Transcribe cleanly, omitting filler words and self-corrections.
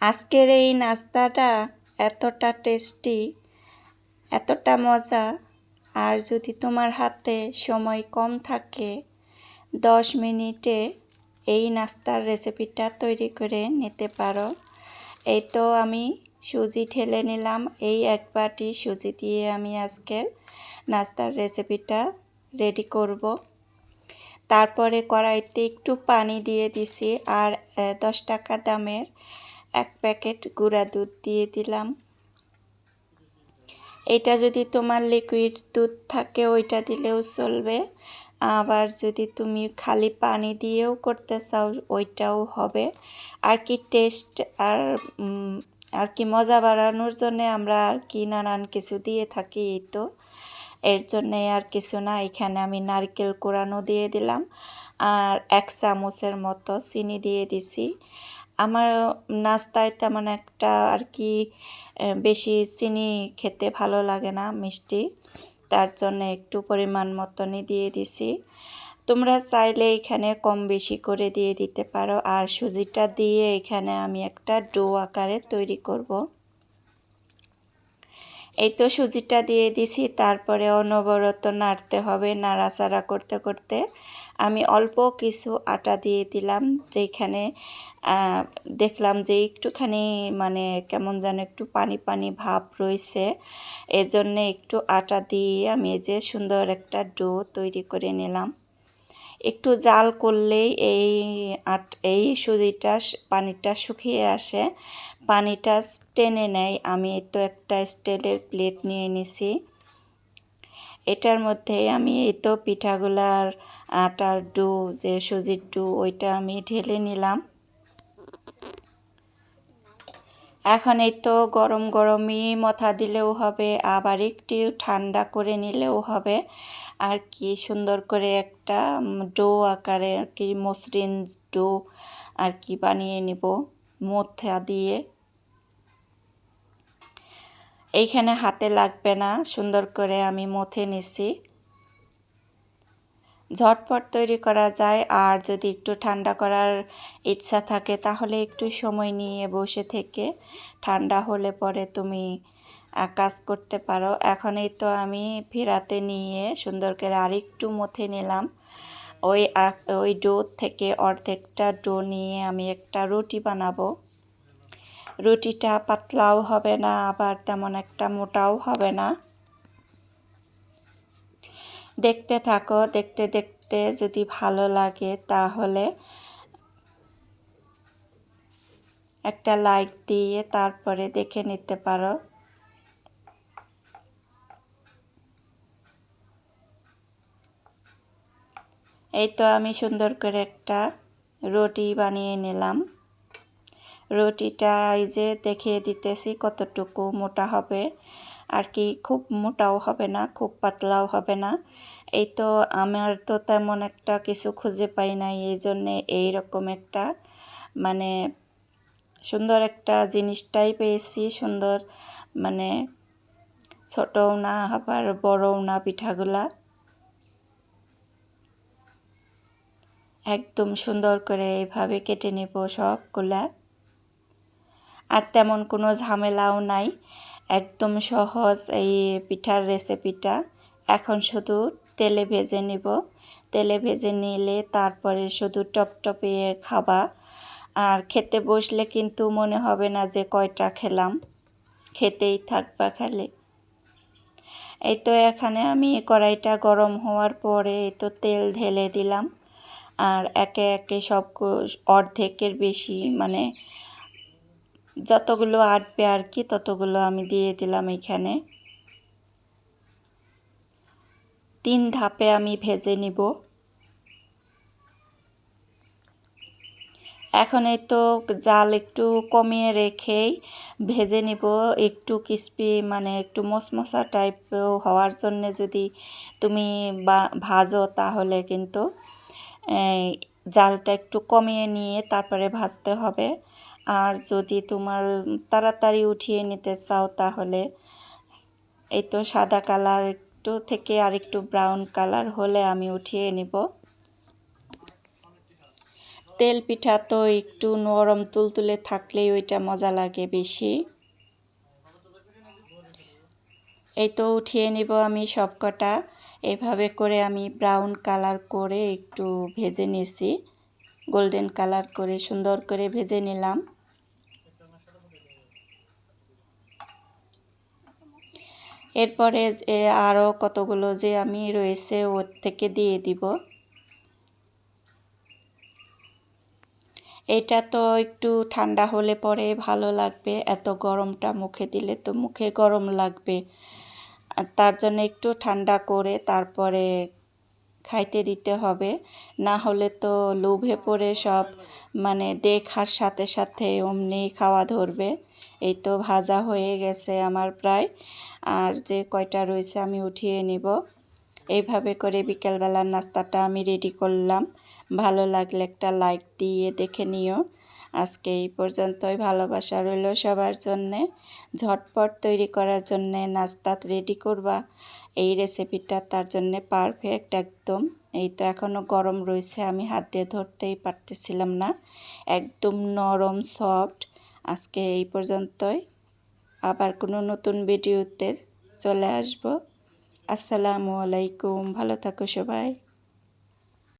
আজকের এই নাস্তাটা এতটা টেস্টি, এতটা মজা। আর যদি তোমার হাতে সময় কম থাকে 10 মিনিটে এই নাস্তার রেসিপিটা তৈরি করে নিতে পারো। এই তো আমি সুজি ঢেলে নিলাম। এই 1 বাটি সুজি দিয়ে আমি আজকের নাস্তার রেসিপিটা রেডি করব। তারপরে কড়াইতে একটু পানি দিয়ে দিছি আর 10 টাকা দামের 1 প্যাকেট গুঁড়া দুধ দিয়ে দিলাম। এটা যদি তোমার লিকুইড দুধ থাকে ওইটা দিলেও চলবে, আবার যদি তুমি খালি পানি দিয়েও করতে চাও ওইটাও হবে। আর কি টেস্ট আর কি মজা বাড়ানোর জন্য আমরা আর কি নানান কিছু দিয়ে থাকি। এই তো এর জন্যে আর কিছু না। এখানে আমি নারকেল কোড়ানো দিয়ে দিলাম আর 1 চামচের মতো চিনি দিয়ে দিছি। আমার নাস্তায় তেমন একটা আর কি বেশি চিনি খেতে ভালো লাগে না, মিষ্টি, তার জন্য একটু পরিমাণ মতনই দিয়ে দিছি। তোমরা চাইলে এখানে কম বেশি করে দিয়ে দিতে পারো। আর সুজিটা দিয়ে এখানে আমি একটা ডো আকারে তৈরি করব। এই তো সুজিটা দিয়ে দিছি, তারপরে অনবরত নাড়তে হবে। নাড়াচাড়া করতে করতে আমি অল্প কিছু আটা দিয়ে দিলাম, যেখানে দেখলাম যে একটুখানি মানে কেমন যেন একটু পানি পানি ভাব রয়েছে। এজন্যে একটু আটা দিয়ে আমি এই যে সুন্দর একটা ডো তৈরি করে নিলাম। একটু জাল করলেই এই সুজিটা পানিটা শুকিয়ে আসে, পানিটা টেনে নেয়। আমি তো একটা স্টিলের প্লেট নিয়ে নিছি। এটার মধ্যে আমি এই তো পিঠাগুলার আটার ডো, যে সুজির ডো, ওইটা আমি ঢেলে নিলাম। এখন এই তো গরম গরমই মথা দিলেও হবে, আবার একটু ঠান্ডা করে নিলেও হবে। আর কি সুন্দর করে একটা ডো আকারে আর কি মসৃণ ডো আর কি বানিয়ে নিব মথা দিয়ে। এইখানে হাতে লাগবে না, সুন্দর করে আমি মথে নিছি। ঝটপট তৈরি করা যায়। আর যদি একটু ঠান্ডা করার ইচ্ছা থাকে তাহলে একটু সময় নিয়ে বসে থেকে ঠান্ডা হলে পরে তুমি কাজ করতে পারো। এখন এই তো আমি ফিরাতে নিয়ে সুন্দর করে আরেকটু মথে নিলাম। ওই ডো থেকে অর্ধেকটা ডো নিয়ে আমি একটা রুটি বানাবো। রুটিটা পাতলাও হবে না, আবার তেমন একটা মোটাও হবে না। দেখতে থাকো, দেখতে দেখতে যদি ভালো লাগে তাহলে একটা লাইক দিয়ে তারপরে দেখে নিতে পারো। এই তো আমি সুন্দর করে একটা রুটি বানিয়ে নিলাম। রুটিটা এই যে দেখিয়ে দিতেছি কতটুকু মোটা হবে, আর কি খুব মোটাও হবে না, খুব পাতলাও হবে না। এই তো আমার তো তেমন একটা কিছু খুঁজে পাই নাই, এই জন্যে এইরকম একটা মানে সুন্দর একটা জিনিসটাই পেয়েছি। সুন্দর মানে ছোটও না আবার বড়ও না পিঠাগুলা। একদম সুন্দর করে এইভাবে কেটে নেব সবগুলা। আর তেমন কোনো ঝামেলাও নাই, একদম সহজ এই পিঠার রেসিপিটা। এখন শুধু তেলে ভেজে নিব। তেলে ভেজে নিলে তারপরে শুধু টপটপিয়ে খাবা। আর খেতে বসলে কিন্তু মনে হবে না যে কয়টা খেলাম, খেতেই থাকবা খালি। এই তো এখানে আমি কড়াইটা গরম হওয়ার পরে এই তো তেল ঢেলে দিলাম। আর একে একে সব অর্ধেকের বেশি মানে যতগুলো আটবে আর কি ততগুলো আমি দিয়ে দিলাম। এখানে 3 ধাপে আমি ভেজে নিব। এখন এই তো জাল একটু কমিয়ে রেখেই ভেজে নিব, একটু ক্রিস্পি মানে একটু মশমশা টাইপ হওয়ার জন্য যদি তুমি ভাজো তাহলে কিন্তু জালটা একটু কমিয়ে নিয়ে তারপরে ভাজতে হবে। আর যদি তোমার তাড়াতাড়ি উঠিয়ে নিতে চাও তাহলে এই তো সাদা কালার একটু থেকে আর একটু ব্রাউন কালার হলে আমি উঠিয়ে নিব। তেল পিঠা তো একটু নরম তুলতুলে থাকলেই ওইটা মজা লাগে বেশি। এই তো উঠিয়ে নিব আমি সবকটা। এভাবে করে আমি ব্রাউন কালার করে একটু ভেজে নিয়েছি, গোল্ডেন কালার করে সুন্দর করে ভেজে নিলাম। এরপরে আরও কতগুলো যে আমি রয়েছে ওর থেকে দিয়ে দিব। এটা তো একটু ঠান্ডা হলে পরে ভালো লাগবে, এত গরমটা মুখে দিলে তো মুখে গরম লাগবে। তার জন্য একটু ঠান্ডা করে তারপরে খাইতে দিতে হবে, না হলে তো লোভে পড়ে সব মানে দেখার সাথে সাথে অমনি খাওয়া ধরবে। এই তো ভাজা হয়ে গেছে আমার প্রায়, আর যে কয়টা রয়েছে আমি উঠিয়ে নিব। এইভাবে করে বিকেলবেলার নাস্তাটা আমি রেডি করলাম। ভালো লাগলে একটা লাইক দিয়ে দেখে নিও। আজকে এই পর্যন্তই, ভালোবাসা রইল সবার জন্যে। ঝটপট তৈরি করার জন্যে নাস্তা রেডি করবা, এই রেসিপিটা তার জন্যে পারফেক্ট একদম। এই তো এখনও গরম রয়েছে, আমি হাত দিয়ে ধরতেই পারতেছিলাম না, একদম নরম সফট। আজকে এই পর্যন্তই, আবার কোনো নতুন ভিডিওতে চলে আসব। আসসালামু আলাইকুম, ভালো থাকো সবাই।